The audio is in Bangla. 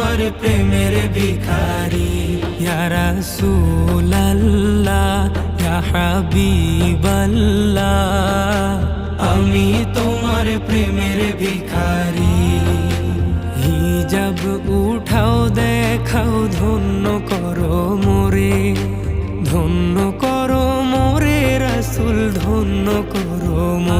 তোমার প্রেমের ভিখারি। ইয়া রাসূলাল্লাহ ইয়া হাবিবাল্লাহ, আমি তোমার প্রেমের ভিখারি। হিজাব উঠাও দেখাও ধন্য করো মোরে, ধন্য করো মোরে রাসূল ধন্য করো মোরে।